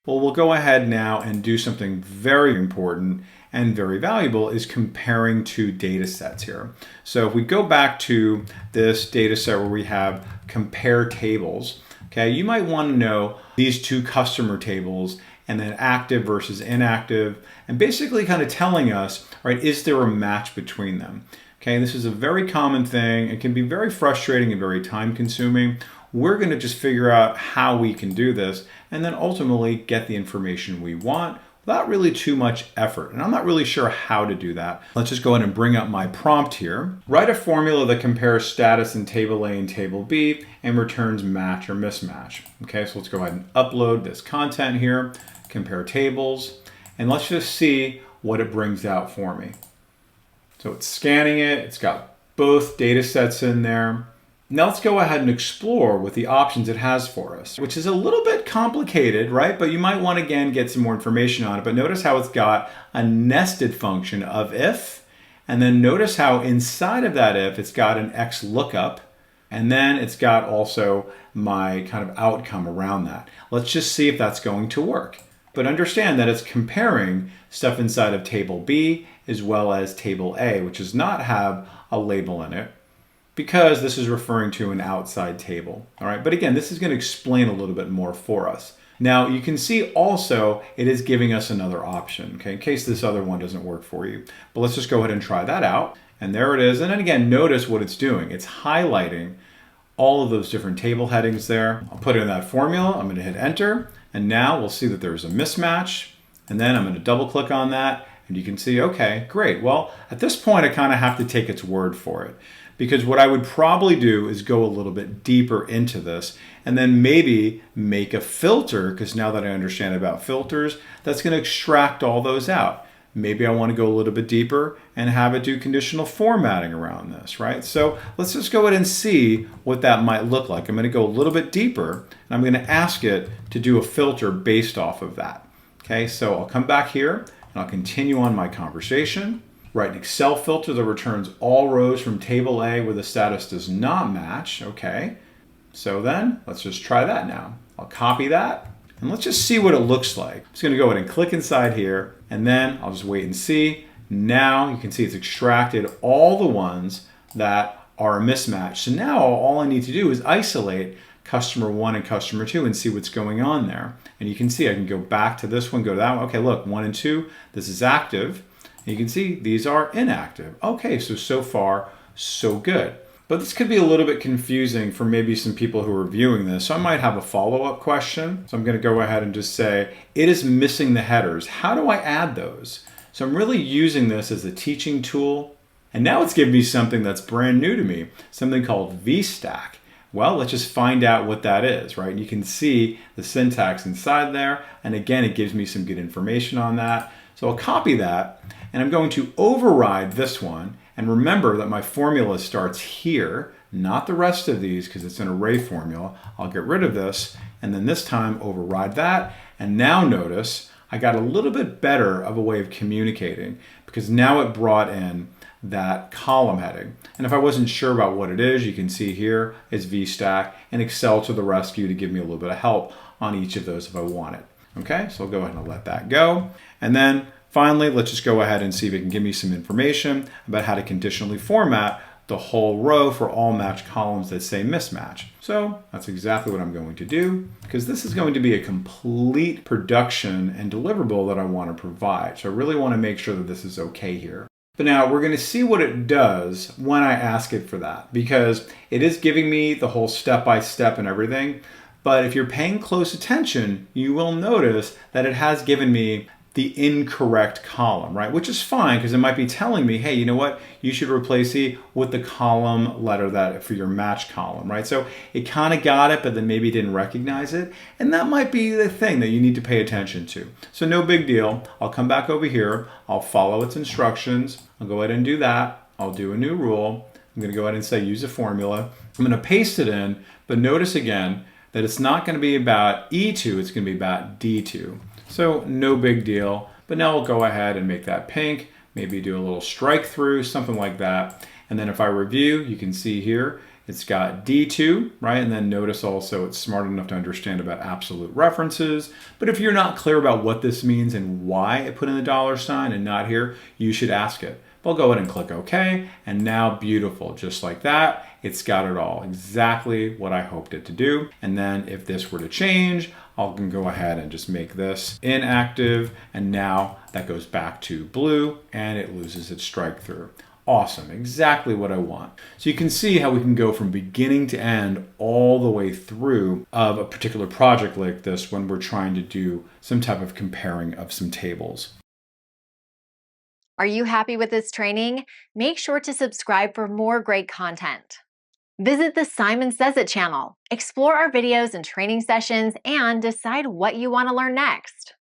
Well, we'll go ahead now and do something very important and very valuable is comparing two data sets here. So if we go back to this data set where we have compare tables, okay, you might want to know these two customer tables and then active versus inactive, and basically kind of telling us, right, is there a match between them? Okay, this is a very common thing. It can be very frustrating and very time consuming. We're going to just figure out how we can do this and then ultimately get the information we want without really too much effort. And I'm not really sure how to do that. Let's just go ahead and bring up my prompt here. Write a formula that compares status in table A and table B and returns match or mismatch. Okay, so let's go ahead and upload this content here, compare tables, and let's just see what it brings out for me. So it's scanning it, it's got both data sets in there. Now let's go ahead and explore with the options it has for us, which is a little bit complicated, right? But you might want to, again, get some more information on it. But notice how it's got a nested function of if, and then notice how inside of that if, it's got an X lookup, and then it's got also my kind of outcome around that. Let's just see if that's going to work. But understand that it's comparing stuff inside of table B as well as table A, which does not have a label in it, because this is referring to an outside table. All right, but again, this is going to explain a little bit more for us. Now you can see also it is giving us another option, okay, in case this other one doesn't work for you. But let's just go ahead and try that out. And there it is. And then again, notice what it's doing. It's highlighting all of those different table headings there. I'll put in that formula. I'm going to hit enter. And now we'll see that there's a mismatch. And then I'm going to double click on that. And you can see, okay, great. Well, at this point, I kind of have to take its word for it. Because what I would probably do is go a little bit deeper into this and then maybe make a filter, because now that I understand about filters, that's going to extract all those out. Maybe I want to go a little bit deeper and have it do conditional formatting around this, right? So let's just go ahead and see what that might look like. I'm going to go a little bit deeper and I'm going to ask it to do a filter based off of that. Okay, so I'll come back here and I'll continue on my conversation. Write an Excel filter that returns all rows from table A where the status does not match. Okay, so then let's just try that now. I'll copy that and let's just see what it looks like. I'm just going to go ahead and click inside here and then I'll just wait and see. Now you can see it's extracted all the ones that are a mismatch. So now all I need to do is isolate customer 1 and customer 2 and see what's going on there. And you can see I can go back to this one, go to that one. Okay, look, 1 and 2, this is active. You can see these are inactive. Okay, so far, so good. But this could be a little bit confusing for maybe some people who are viewing this. So I might have a follow-up question. So I'm going to go ahead and just say, it is missing the headers. How do I add those? So I'm really using this as a teaching tool. And now it's giving me something that's brand new to me, something called VSTACK. Well, let's just find out what that is, right? And you can see the syntax inside there. And again, it gives me some good information on that. So I'll copy that and I'm going to override this one. And remember that my formula starts here, not the rest of these because it's an array formula. I'll get rid of this and then this time override that. And now notice I got a little bit better of a way of communicating because now it brought in that column heading. And if I wasn't sure about what it is, you can see here is VSTACK and Excel to the rescue to give me a little bit of help on each of those if I want it. Okay, so I'll go ahead and let that go. And then finally, let's just go ahead and see if it can give me some information about how to conditionally format the whole row for all matched columns that say mismatch. So that's exactly what I'm going to do because this is going to be a complete production and deliverable that I want to provide. So I really want to make sure that this is okay here. But now we're going to see what it does when I ask it for that because it is giving me the whole step-by-step and everything. But if you're paying close attention, you will notice that it has given me the incorrect column, right? Which is fine because it might be telling me, hey, you know what? You should replace E with the column letter that for your match column, right? So it kind of got it, but then maybe didn't recognize it. And that might be the thing that you need to pay attention to. So no big deal. I'll come back over here. I'll follow its instructions. I'll go ahead and do that. I'll do a new rule. I'm going to go ahead and say use a formula. I'm going to paste it in, but notice again that it's not going to be about E2, it's going to be about D2. So no big deal, but now we'll go ahead and make that pink, maybe do a little strike through, something like that. And then if I review, you can see here, It's got D2, right? And then notice also it's smart enough to understand about absolute references. But if you're not clear about what this means and why it put in the dollar sign and not here, you should ask it. I'll go ahead and click OK, and now beautiful, just like that, it's got it all, exactly what I hoped it to do. And then if this were to change, I can go ahead and just make this inactive, and now that goes back to blue and it loses its strike through. Awesome, exactly what I want. So you can see how we can go from beginning to end all the way through of a particular project like this when we're trying to do some type of comparing of some tables. Are you happy with this training? Make sure to subscribe for more great content. Visit the Simon Says It channel, explore our videos and training sessions, and decide what you want to learn next.